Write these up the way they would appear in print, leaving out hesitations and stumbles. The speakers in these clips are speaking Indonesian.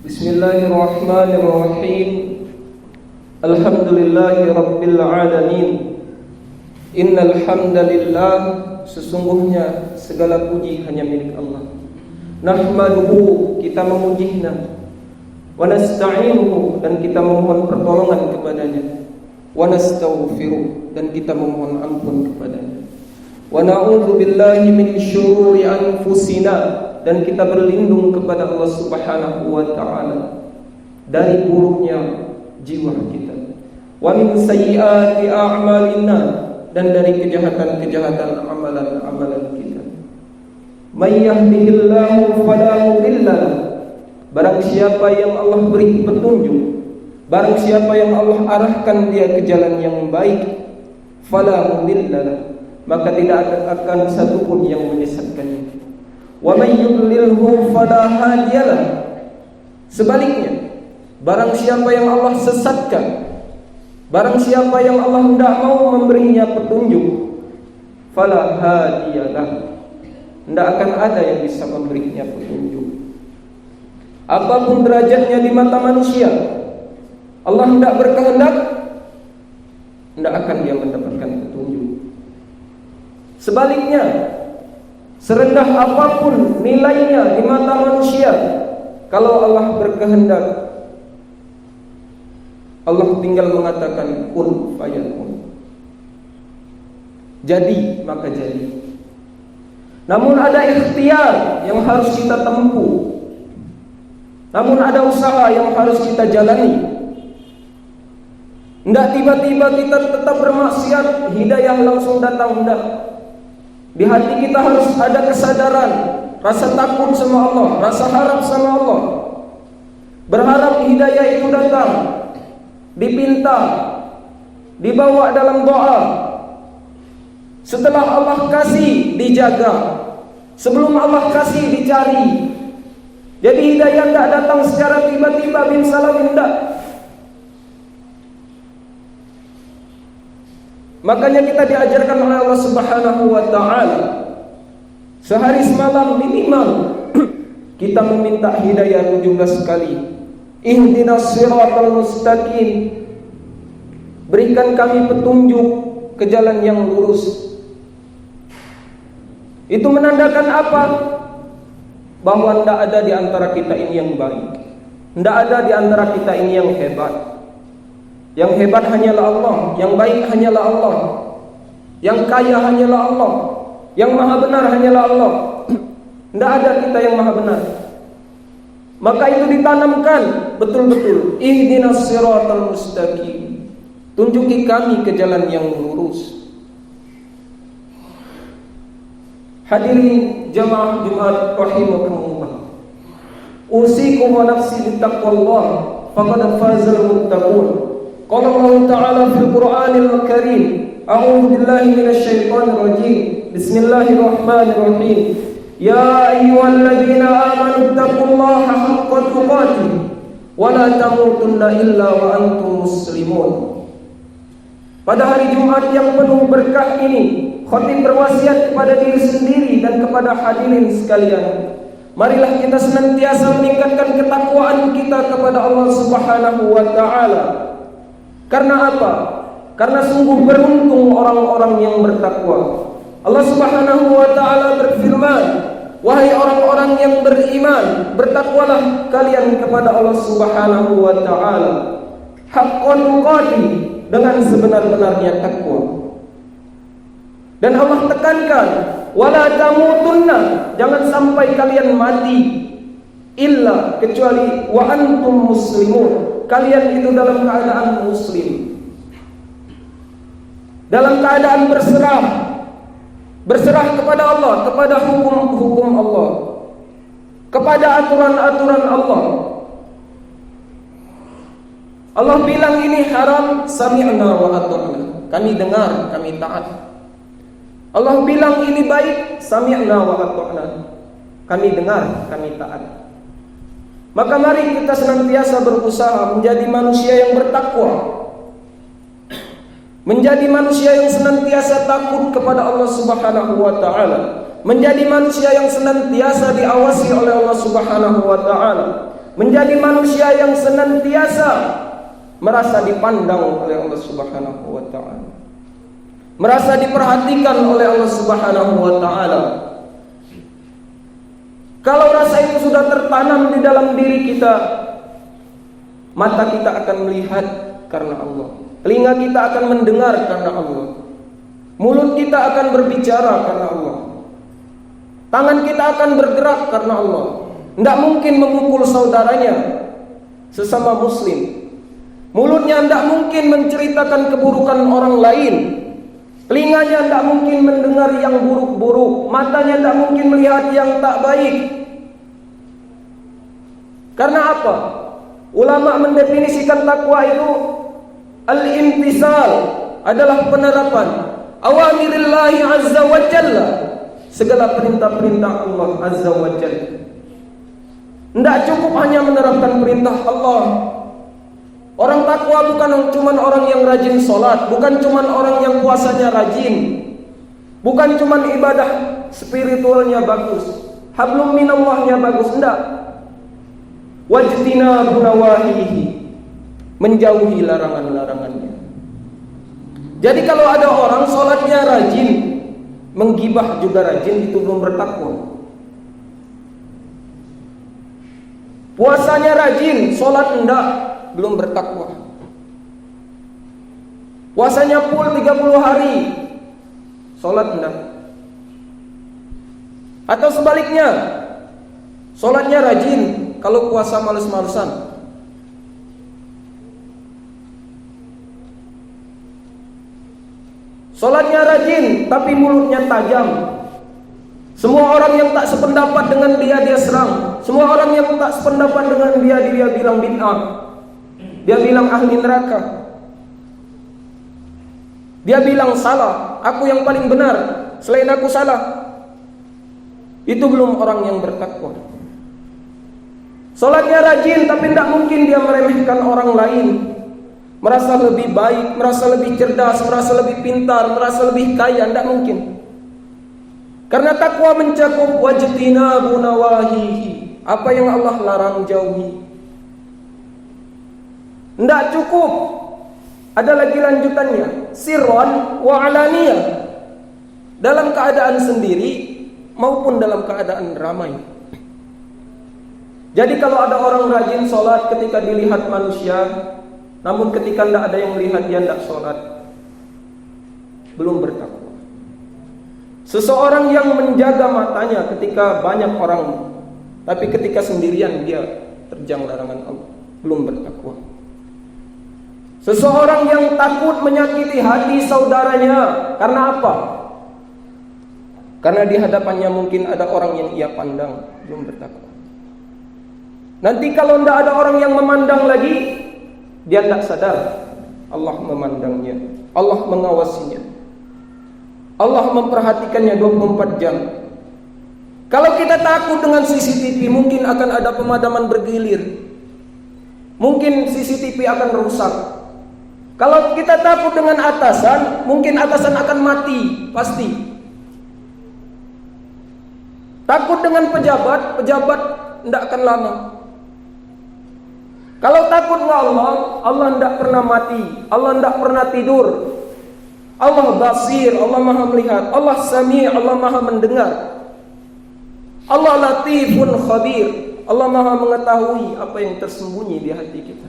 Bismillahirrahmanirrahim. Alhamdulillahi rabbil alamin. Innal hamdalillah, sesungguhnya segala puji hanya milik Allah. Nahmaduhu, kita memujinya. Wa nasta'inuhu, dan kita memohon pertolongan kepadanya. Wa nastaghfiruh, dan kita memohon ampun kepadanya. Wa na'udzu billahi min syururi anfusina, dan kita berlindung kepada Allah Subhanahu wa taala dari buruknya jiwa kita. Wa min sayyiati a'malina, dan dari kejahatan-kejahatan amalan-amalan kita. May yahdihillahu fala mudilla lahu, barang siapa yang Allah beri petunjuk, barang siapa yang Allah arahkan dia ke jalan yang baik, fala mudilla lahu, maka tidak akan satupun yang menyesatkannya. Wa may yudlilhu fala hadiyalah, sebaliknya barang siapa yang Allah sesatkan, barang siapa yang Allah tidak mau memberinya petunjuk, fala hadiyalah, tidak akan ada yang bisa memberinya petunjuk. Apapun derajatnya di mata manusia, Allah tidak berkehendak, tidak akan dia mendapatkan petunjuk. Sebaliknya, serendah apapun nilainya di mata manusia, kalau Allah berkehendak, Allah tinggal mengatakan kun fayakun, jadi maka jadi. Namun ada ikhtiar yang harus kita tempuh, namun ada usaha yang harus kita jalani. Tidak tiba-tiba kita tetap bermaksiat, hidayah langsung datang, tidak. Di hati kita harus ada kesadaran, rasa takut sama Allah, rasa harap sama Allah, berharap hidayah itu datang, dipinta, dibawa dalam doa. Setelah Allah kasih, dijaga. Sebelum Allah kasih, dicari. Jadi hidayah tidak datang secara tiba-tiba bin salam, tidak. Makanya kita diajarkan oleh Allah Subhanahu wa taala, sehari semalam minimal kita meminta hidayah 17 kali. Ihdinas siratal mustaqim, berikan kami petunjuk ke jalan yang lurus. Itu menandakan apa? Bahwa tidak ada di antara kita ini yang baik, tidak ada di antara kita ini yang hebat. Yang hebat hanyalah Allah, yang baik hanyalah Allah, yang kaya hanyalah Allah, yang maha benar hanyalah Allah. Tidak ada kita yang maha benar. Maka itu ditanamkan betul-betul. Ihdinas siratal mustaqim, tunjuki kami ke jalan yang lurus. Hadirin jamaah Jumat rahimakumullah, usikum wa nafsi bittaqwallah, faqad fazal muttaqun. Qala Allah Ta'ala fil Qur'anil Karim, a'udzu billahi minasy syaithanir rajim. Bismillahirrahmanirrahim. Ya ayyuhalladzina amanu taqullaha haqqa tuqatih wa la tamutunna illa wa antum muslimun. Pada hari Jumat yang penuh berkah ini, khatib berwasiat kepada diri sendiri dan kepada hadirin sekalian, marilah kita senantiasa meningkatkan ketakwaan kita kepada Allah Subhanahu wa taala. Karena apa? Karena sungguh beruntung orang-orang yang bertakwa. Allah Subhanahu wa taala berfirman, wahai orang-orang yang beriman, bertakwalah kalian kepada Allah Subhanahu wa taala haqqan tuqatih, dengan sebenar-benarnya takwa. Dan Allah tekankan, wala tamutunna, jangan sampai kalian mati illa, kecuali wa antum muslimun, kalian itu dalam keadaan muslim, dalam keadaan berserah kepada Allah, kepada hukum-hukum Allah, kepada aturan-aturan Allah. Allah bilang ini haram, sami'na wa ata'na, kami dengar, kami taat. Allah bilang ini baik, sami'na wa ata'na, kami dengar, kami taat. Maka mari kita senantiasa berusaha menjadi manusia yang bertakwa, menjadi manusia yang senantiasa takut kepada Allah Subhanahu wa taala, menjadi manusia yang senantiasa diawasi oleh Allah Subhanahu wa taala, menjadi manusia yang senantiasa merasa dipandang oleh Allah Subhanahu wa taala, merasa diperhatikan oleh Allah Subhanahu wa taala. Kalau rasa itu sudah tertanam di dalam diri kita, mata kita akan melihat karena Allah, telinga kita akan mendengar karena Allah, mulut kita akan berbicara karena Allah, tangan kita akan bergerak karena Allah. Tidak mungkin memukul saudaranya sesama muslim, mulutnya tidak mungkin menceritakan keburukan orang lain, telinganya tidak mungkin mendengar yang buruk-buruk, matanya tidak mungkin melihat yang tak baik. Karena apa? Ulama mendefinisikan takwa itu al-imtisal, adalah penerapan awamirillahi azza wa jalla, segala perintah-perintah Allah azza wa jalla. Tidak cukup hanya menerapkan perintah Allah. Orang takwa bukan cuma orang yang rajin sholat, bukan cuma orang yang puasanya rajin, bukan cuma ibadah spiritualnya bagus, hablum minallahnya bagus. Tidak. Wajtina bunawahihi, menjauhi larangan-larangannya. Jadi kalau ada orang sholatnya rajin, menggibah juga rajin, itu belum bertakwa. Puasanya rajin, sholat enggak, belum bertakwa. Puasanya full 30 hari, sholat enggak. Atau sebaliknya, sholatnya rajin, kalau puasa males-malesan. Sholatnya rajin, tapi mulutnya tajam. Semua orang yang tak sependapat dengan dia serang. Semua orang yang tak sependapat dengan dia bilang bid'ah. Dia bilang ahli neraka. Dia bilang salah, aku yang paling benar, selain aku salah. Itu belum orang yang bertakwa. Salatnya rajin, tapi tidak mungkin dia meremehkan orang lain, merasa lebih baik, merasa lebih cerdas, merasa lebih pintar, merasa lebih kaya. Tidak mungkin. Karena takwa mencakup wajtinabu nawahihi, apa yang Allah larang jauhi. Tidak cukup, ada lagi lanjutannya, sirran wa alaniyah, dalam keadaan sendiri maupun dalam keadaan ramai. Jadi kalau ada orang rajin sholat ketika dilihat manusia, namun ketika tidak ada yang melihat dia tidak sholat, belum bertakwa. Seseorang yang menjaga matanya ketika banyak orang, tapi ketika sendirian dia terjang larangan Allah, belum bertakwa. Seseorang yang takut menyakiti hati saudaranya, karena apa? Karena di hadapannya mungkin ada orang yang ia pandang, belum bertakwa. Nanti kalau tidak ada orang yang memandang lagi, dia tidak sadar Allah memandangnya, Allah mengawasinya, Allah memperhatikannya 24 jam. Kalau kita takut dengan CCTV, mungkin akan ada pemadaman bergilir, mungkin CCTV akan rusak. Kalau kita takut dengan atasan, mungkin atasan akan mati, pasti. Takut dengan pejabat, pejabat tidak akan lama. Kalau takut dengan Allah, Allah tidak pernah mati, Allah tidak pernah tidur. Allah basir, Allah maha melihat. Allah sami', Allah maha mendengar. Allah latifun khabir, Allah maha mengetahui apa yang tersembunyi di hati kita.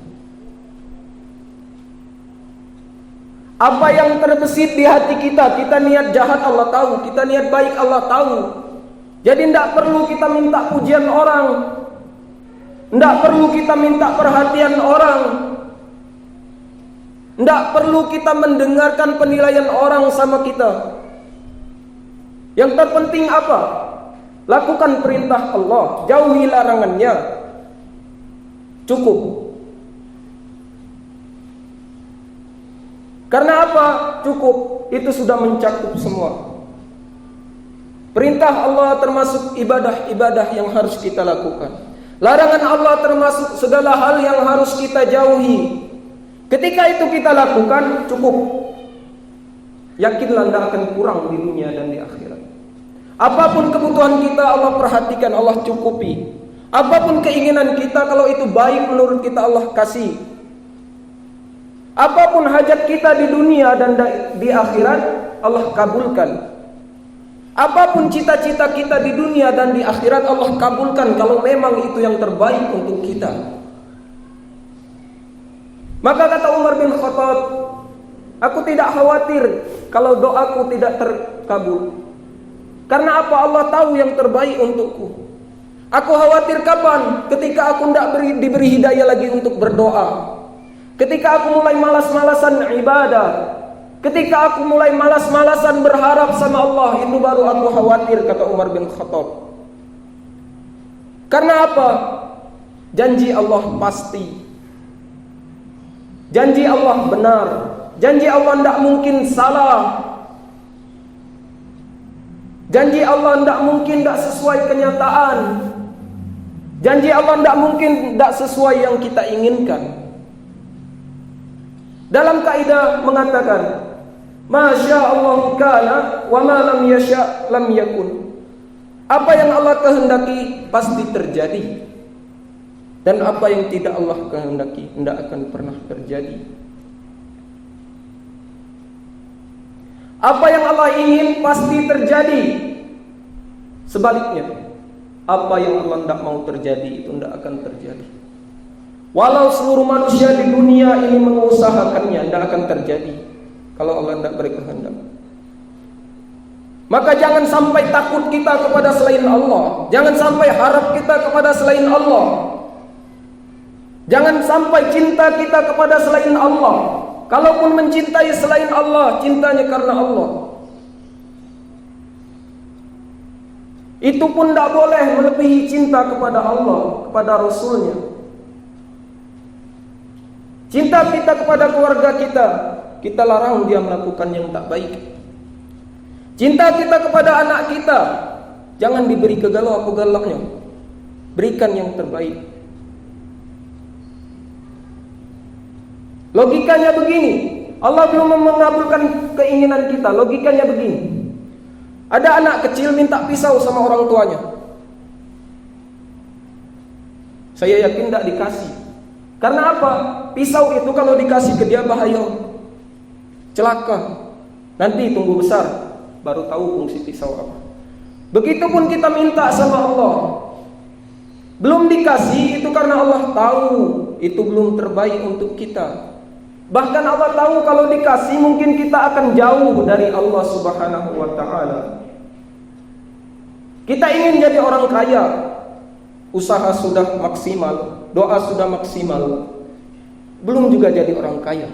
Apa yang terbesit di hati kita, kita niat jahat Allah tahu, kita niat baik Allah tahu. Jadi tidak perlu kita minta pujian orang, tidak perlu kita minta perhatian orang, tidak perlu kita mendengarkan penilaian orang sama kita. Yang terpenting apa? Lakukan perintah Allah, jauhi larangannya. Cukup. Karena apa? Cukup. Itu sudah mencakup semua. Perintah Allah termasuk ibadah-ibadah yang harus kita lakukan. Larangan Allah termasuk segala hal yang harus kita jauhi. Ketika itu kita lakukan, cukup. Yakinlah tidak akan kurang di dunia dan di akhirat. Apapun kebutuhan kita Allah perhatikan, Allah cukupi. Apapun keinginan kita, kalau itu baik menurut kita, Allah kasih. Apapun hajat kita di dunia dan di akhirat, Allah kabulkan. Apapun cita-cita kita di dunia dan di akhirat, Allah kabulkan kalau memang itu yang terbaik untuk kita. Maka kata Umar bin Khattab, aku tidak khawatir kalau doaku tidak terkabul. Karena apa? Allah tahu yang terbaik untukku. Aku khawatir kapan? Ketika aku tidak diberi hidayah lagi untuk berdoa. Ketika aku mulai malas-malasan ibadah. Ketika aku mulai malas-malasan berharap sama Allah, itu baru aku khawatir, kata Umar bin Khattab. Karena apa? Janji Allah pasti. Janji Allah benar. Janji Allah tidak mungkin salah. Janji Allah tidak mungkin tidak sesuai kenyataan. Janji Allah tidak mungkin tidak sesuai yang kita inginkan. Dalam kaidah mengatakan, Masya Allah kana wa ma lam yasha lam yakun. Apa yang Allah kehendaki pasti terjadi. Dan apa yang tidak Allah kehendaki tidak akan pernah terjadi. Apa yang Allah ingin pasti terjadi. Sebaliknya, apa yang Allah tidak mau terjadi itu tidak akan terjadi. Walau seluruh manusia di dunia ini mengusahakannya, tidak akan terjadi kalau Allah tidak berkehendak. Maka jangan sampai takut kita kepada selain Allah. Jangan sampai harap kita kepada selain Allah. Jangan sampai cinta kita kepada selain Allah. Kalaupun mencintai selain Allah, cintanya karena Allah. Itu pun tidak boleh melebihi cinta kepada Allah, kepada Rasulnya. Cinta kita kepada keluarga kita, kita larang dia melakukan yang tak baik. Cinta kita kepada anak kita, jangan diberi kegalau apa galaknya. Berikan yang terbaik. Logikanya begini, Allah belum mengabulkan keinginan kita. Logikanya begini, ada anak kecil minta pisau sama orang tuanya. Saya yakin tidak dikasih. Karena apa? Pisau itu kalau dikasih ke dia bahaya, celaka. Nanti tunggu besar baru tahu fungsi pisau apa. Begitupun kita minta sama Allah, belum dikasih itu karena Allah tahu itu belum terbaik untuk kita. Bahkan Allah tahu kalau dikasih mungkin kita akan jauh dari Allah Subhanahu wa ta'ala. Kita ingin jadi orang kaya, usaha sudah maksimal, doa sudah maksimal, belum juga jadi orang kaya.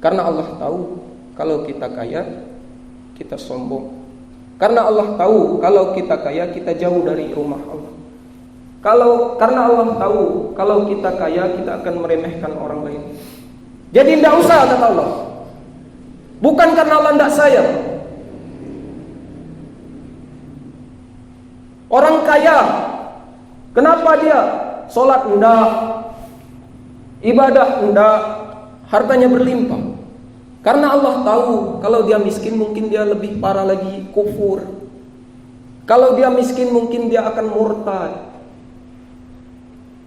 Karena Allah tahu kalau kita kaya, kita sombong. Karena Allah tahu kalau kita kaya, kita jauh dari rumah Allah. Karena Allah tahu kalau kita kaya, kita akan meremehkan orang lain. Jadi tidak usah, kata Allah. Bukan karena Allah tidak sayang. Orang kaya, kenapa dia sholat enggak, ibadah enggak, hartanya berlimpah? Karena Allah tahu kalau dia miskin mungkin dia lebih parah lagi, kufur. Kalau dia miskin mungkin dia akan murtad.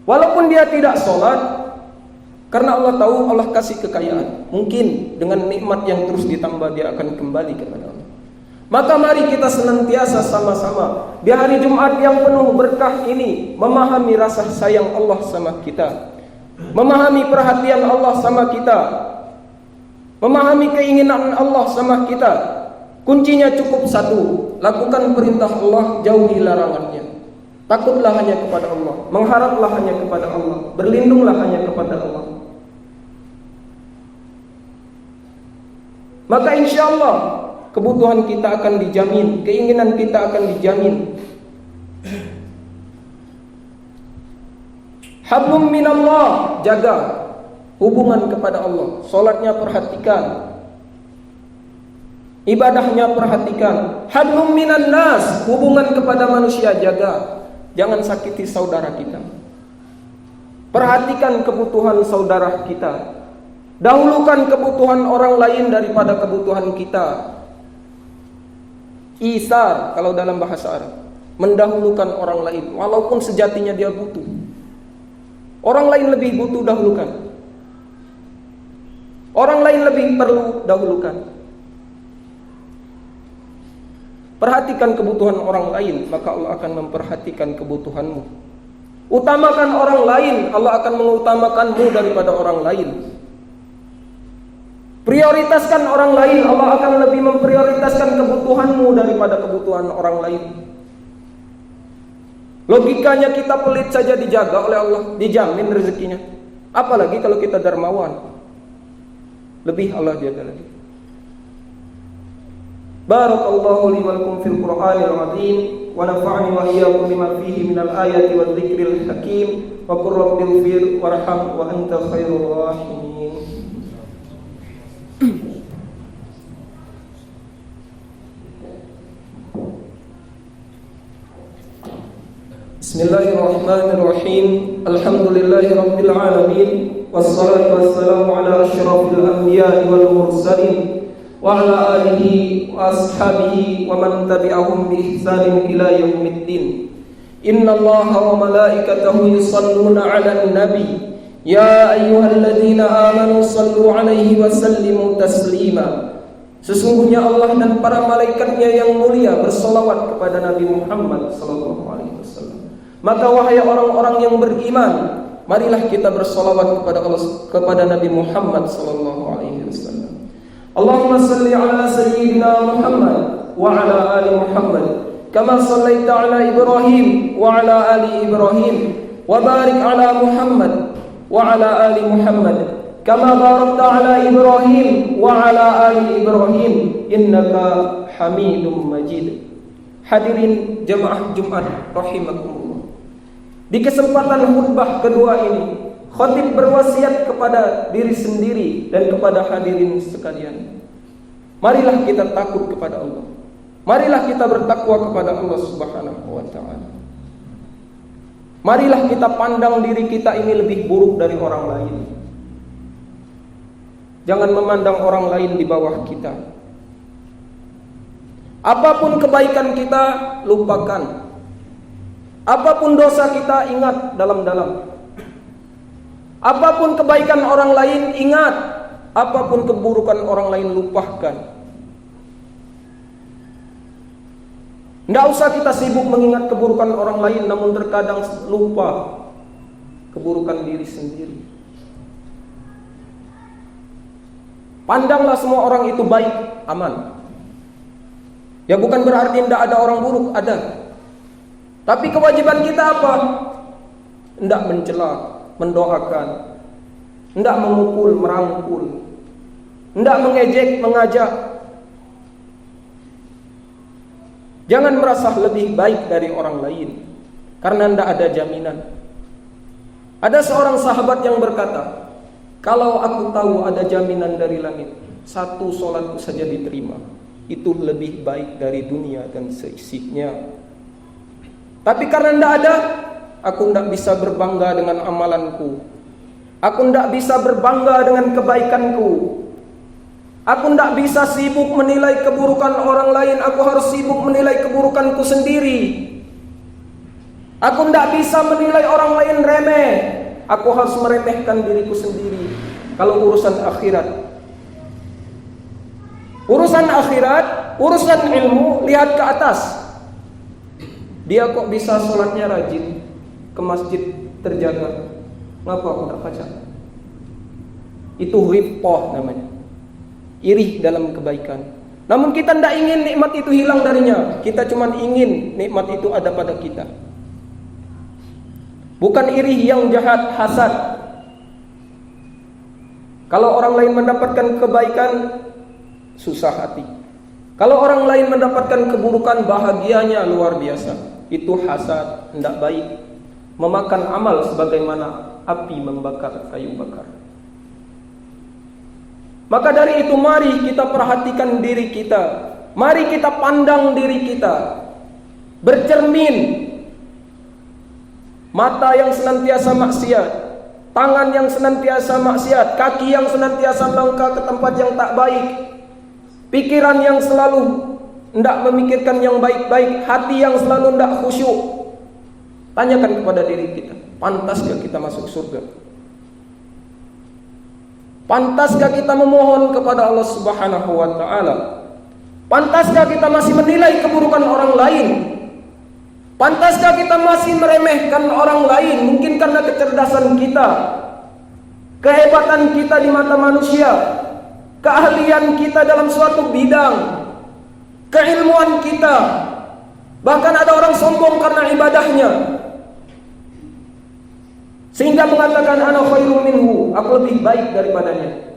Walaupun dia tidak sholat, karena Allah tahu Allah kasih kekayaan, mungkin dengan nikmat yang terus ditambah dia akan kembali kepada Allah. Maka mari kita senantiasa sama-sama di hari Jumat yang penuh berkah ini memahami rasa sayang Allah sama kita, memahami perhatian Allah sama kita, memahami keinginan Allah sama kita. Kuncinya cukup satu, lakukan perintah Allah, jauhi larangannya. Takutlah hanya kepada Allah, mengharaplah hanya kepada Allah, berlindunglah hanya kepada Allah. Maka insya Allah kebutuhan kita akan dijamin, keinginan kita akan dijamin. Hablum minallah, jaga hubungan kepada Allah. Solatnya perhatikan, ibadahnya perhatikan. Hablum minan nas, hubungan kepada manusia jaga. Jangan sakiti saudara kita. Perhatikan kebutuhan saudara kita. Dahulukan kebutuhan orang lain daripada kebutuhan kita. Isar kalau dalam bahasa Arab, mendahulukan orang lain walaupun sejatinya dia butuh. Orang lain lebih butuh, dahulukan. Orang lain lebih perlu, dahulukan. Perhatikan kebutuhan orang lain, maka Allah akan memperhatikan kebutuhanmu. Utamakan orang lain, Allah akan mengutamakanmu daripada orang lain. Prioritaskan orang lain, Allah akan lebih memprioritaskan kebutuhanmu daripada kebutuhan orang lain. Logikanya kita pelit saja dijaga oleh Allah, dijamin rezekinya. Apalagi kalau kita dermawan, lebih Allah jaga lagi. Barakallahu li wa lakum fil Qur'anil azim wa nafa'ani wa iyyakum bima fihi minal ayati wadh dzikril hakim wa qur rabbighfir warham wa anta khairur rahimin. Bismillahirrahmanirrahim. Alhamdulillahi rabbil alamin. Wassalatu wassalamu ala asyrafil anbiya'i wal mursalin wa ala alihi wa ashabihi wa man tabi'ahum bi ihsanin ila yaumiddin. Innallaha wa malaikatahu yusalluna 'alan nabi. Ya ayyuhalladzina amanu sallu 'alaihi wa sallimu taslima. Sesungguhnya Allah dan para malaikatnya yang mulia berselawat kepada Nabi Muhammad sallallahu alaihi wasallam. Maka wahai orang-orang yang beriman, marilah kita bersolawat kepada Nabi Muhammad sallallahu alaihi wasallam. Allahumma salli ala sayyidina Muhammad wa ala ali Muhammad kama sallaita ala Ibrahim wa ala ali Ibrahim wa barik ala Muhammad wa ala ali Muhammad kama barakta ala Ibrahim wa ala ali Ibrahim innaka Hamidum Majid. Hadirin jemaah Jumat rahimakumullah. Di kesempatan khutbah kedua ini, khatib berwasiat kepada diri sendiri dan kepada hadirin sekalian. Marilah kita takut kepada Allah. Marilah kita bertakwa kepada Allah Subhanahu wa taala. Marilah kita pandang diri kita ini lebih buruk dari orang lain. Jangan memandang orang lain di bawah kita. Apapun kebaikan kita, lupakan. Apapun dosa kita, ingat dalam-dalam. Apapun kebaikan orang lain, ingat. Apapun keburukan orang lain, lupakan. Tidak usah kita sibuk mengingat keburukan orang lain, namun terkadang lupa keburukan diri sendiri. Pandanglah semua orang itu baik, aman. Ya bukan berarti tidak ada orang buruk, ada. Tapi kewajiban kita apa? Hendak mencela, mendoakan, hendak memukul, merangkul, hendak mengejek, mengajak. Jangan merasa lebih baik dari orang lain, karena hendak ada jaminan. Ada seorang sahabat yang berkata, kalau aku tahu ada jaminan dari langit, satu sholatku saja diterima, itu lebih baik dari dunia dan seisinya. Tapi karena tidak ada, aku tidak bisa berbangga dengan amalanku. Aku tidak bisa berbangga dengan kebaikanku. Aku tidak bisa sibuk menilai keburukan orang lain. Aku harus sibuk menilai keburukanku sendiri. Aku tidak bisa menilai orang lain remeh. Aku harus meremehkan diriku sendiri. Kalau urusan akhirat, urusan ilmu, lihat ke atas. Dia kok bisa sholatnya rajin, ke masjid terjaga. Ngapa aku tak baca? Itu ripoh namanya, iri dalam kebaikan. Namun kita tidak ingin nikmat itu hilang darinya. Kita cuma ingin nikmat itu ada pada kita. Bukan iri yang jahat, hasad. Kalau orang lain mendapatkan kebaikan, susah hati. Kalau orang lain mendapatkan keburukan, bahagianya luar biasa. Itu hasad, tidak baik. Memakan amal sebagaimana api membakar kayu bakar. Maka dari itu mari kita perhatikan diri kita. Mari kita pandang diri kita. Bercermin. Mata yang senantiasa maksiat, tangan yang senantiasa maksiat, kaki yang senantiasa melangkah ke tempat yang tak baik, pikiran yang selalu tidak memikirkan yang baik-baik, hati yang selalu tidak khusyuk. Tanyakan kepada diri kita, pantaskah kita masuk surga? Pantaskah kita memohon kepada Allah Subhanahu wa taala? Pantaskah kita masih menilai keburukan orang lain? Pantaskah kita masih meremehkan orang lain? Mungkin karena kecerdasan kita, kehebatan kita di mata manusia, keahlian kita dalam suatu bidang, keilmuan kita. Bahkan ada orang sombong karena ibadahnya, sehingga mengatakan ana khairun minhu, aku lebih baik daripadanya.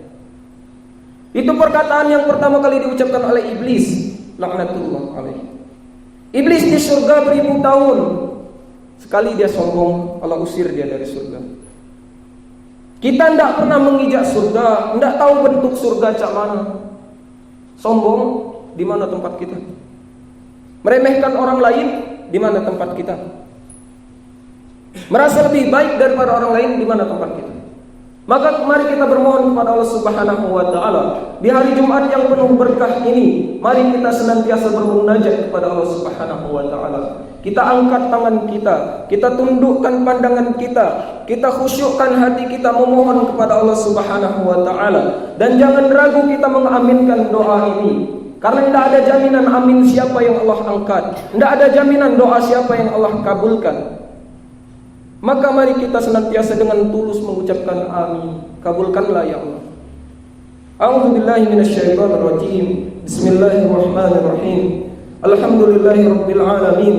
Itu perkataan yang pertama kali diucapkan oleh iblis, laknatullah alaihi. Iblis di surga beribu tahun, sekali dia sombong, Allah usir dia dari surga. Kita tidak pernah menginjak surga, tidak tahu bentuk surga cak mana. Sombong, di mana tempat kita? Meremehkan orang lain, di mana tempat kita? Merasa lebih baik daripada orang lain, di mana tempat kita? Maka mari kita bermohon kepada Allah Subhanahu wa taala di hari Jumat yang penuh berkah ini. Mari kita senantiasa bermunajat kepada Allah Subhanahu wa taala. Kita angkat tangan kita tundukkan pandangan kita khusyukkan hati kita memohon kepada Allah Subhanahu wa taala. Dan jangan ragu kita mengaminkan doa ini, karena tidak ada jaminan amin siapa yang Allah angkat, tidak ada jaminan doa siapa yang Allah kabulkan. Maka mari kita senantiasa dengan tulus mengucapkan amin. Kabulkanlah ya Allah. A'udzubillahi minasyaitonir rajim. Bismillahirrahmanirrahim. Alhamdulillahirabbil alamin.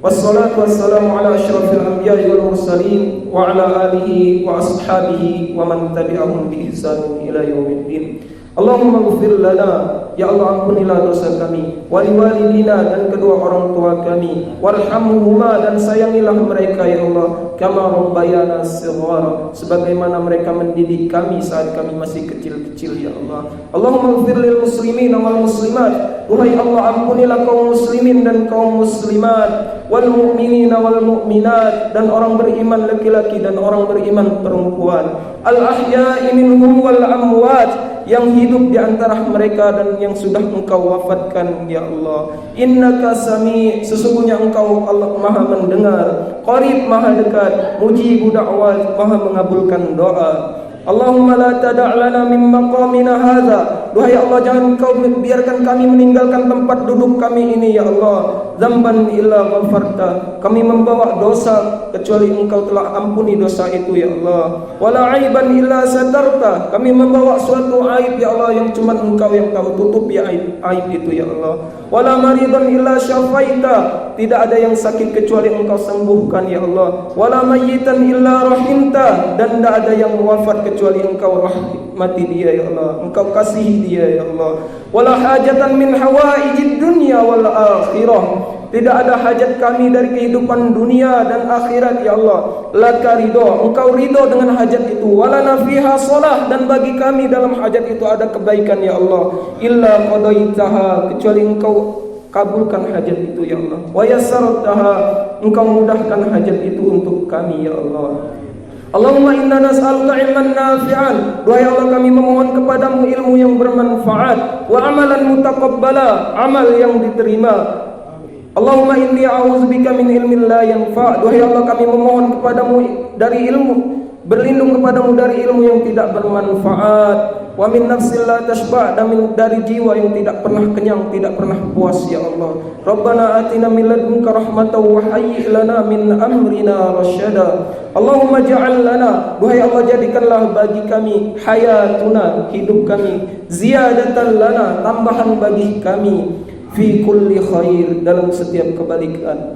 Wassalatu wassalamu ala asyrafil anbiya'i wal mursalin wa ala alihi wa ashabihi wa man tabi'ahum bi ihsan ila yaumiddin. Allahumma ighfir lana, ya Allah ampunilah dosa kami, waliwalidina dan kedua orang tua kami, warhamhuma dan sayangilah mereka ya Allah, kama rabbayana shighara, sebagaimana mereka mendidik kami saat kami masih kecil-kecil ya Allah. Allahumma ighfir lil muslimin wal muslimat, wahai Allah ampunilah kaum muslimin dan kaum muslimat, wal mu'minin wal mu'minat, dan orang beriman laki-laki dan orang beriman perempuan, al ahya'i minhum wal amwat, yang hidup di antara mereka dan yang sudah Engkau wafatkan ya Allah. Innaka sami', sesungguhnya Engkau Allah Maha mendengar, qarib Maha dekat, mujibu da'wat, Maha mengabulkan doa. Allahumma la tada' lana min maqamina hadza, duhai Allah jangan Engkau biarkan kami meninggalkan tempat duduk kami ini ya Allah, dzamban illa ghafarta, kami membawa dosa kecuali Engkau telah ampuni dosa itu ya Allah, wala aiban illa satarta, kami membawa suatu aib ya Allah yang cuma Engkau yang tahu, tutupi aib itu ya Allah, wala maridan illa syafaita, tidak ada yang sakit kecuali Engkau sembuhkan ya Allah, wala mayyitan illa rahimta, dan tidak ada yang wafat kecuali Engkau rahmati dia ya Allah, Engkau kasihi dia ya Allah. Wala hajatan min hawaijid dunya wal akhirah, tidak ada hajat kami dari kehidupan dunia dan akhirat ya Allah, laka ridho, Engkau ridho dengan hajat itu, walana fiha shalah, dan bagi kami dalam hajat itu ada kebaikan ya Allah, illa qadaitaha, kecuali Engkau kabulkan hajat itu ya Allah, wa yassartaha, Engkau mudahkan hajat itu untuk kami ya Allah. Allahumma inna nas'aluka ilman nafi'an, duhai Allah kami memohon kepadamu ilmu yang bermanfaat, wa amalan mutaqabbala, amal yang diterima. Allahumma inni a'udzubika min ilmin la yanfa', duhai Allah kami memohon kepadamu dari ilmu, berlindung kepadamu dari ilmu yang tidak bermanfaat, wa min nafsin la tashba', dan dari jiwa yang tidak pernah kenyang, tidak pernah puas ya Allah. Rabbana atina min ladunka rahmatan wa hayyi' lana min amrina rasyada. Allahumma ja'al lana, duhai Allah jadikanlah bagi kami hayatuna, hidup kami, ziyadatan lana, tambahan bagi kami, fi kulli khair, dalam setiap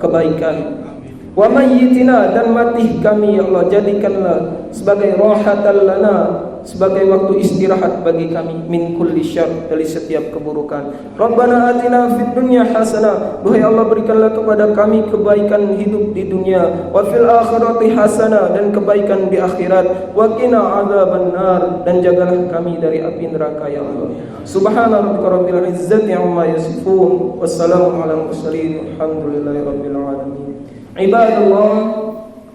kebaikan. Wa mayyitina, dan mati kami ya Allah jadikanlah sebagai rahatan lana, sebagai waktu istirahat bagi kami, min kulli syarr, dari setiap keburukan. Rabbana atina fid dunya hasanah, duhai Allah berikanlah kepada kami kebaikan hidup di dunia, wa fil akhirati hasanah, dan kebaikan di akhirat, wa qina adzabannar, dan jagalah kami dari api neraka ya Allah. Subhana rabbika rabbil izzati amma yasifun, wassalamu ala mursalin, alhamdulillahi rabbil alamin. Ibadallah,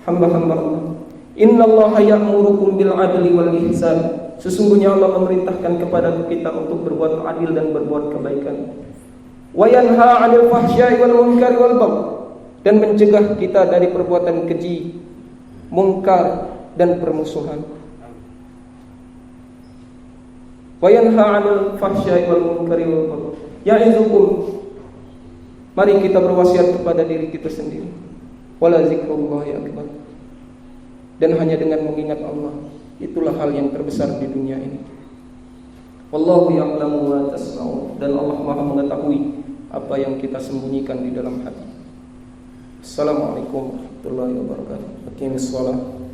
hamba-hamba Allah, innallaha ya'murukum bil adli wal ihsan, sesungguhnya Allah memerintahkan kepada kita untuk berbuat adil dan berbuat kebaikan. wa yanha 'anil fahsya'i wal munkari wal baghi, dan mencegah kita dari perbuatan keji, mungkar dan permusuhan. Wa yanha 'anil fahsya'i wal munkari wal baghi ya'izukum, mari kita berwasiat kepada diri kita sendiri, wala zikrullahi akbar, dan hanya dengan mengingat Allah itulah hal yang terbesar di dunia ini. Wallahu ya'lamu ma tasna'un, dan Allah Maha mengetahui apa yang kita sembunyikan di dalam hati. Assalamualaikum warahmatullahi wabarakatuh. Aqimis shalah.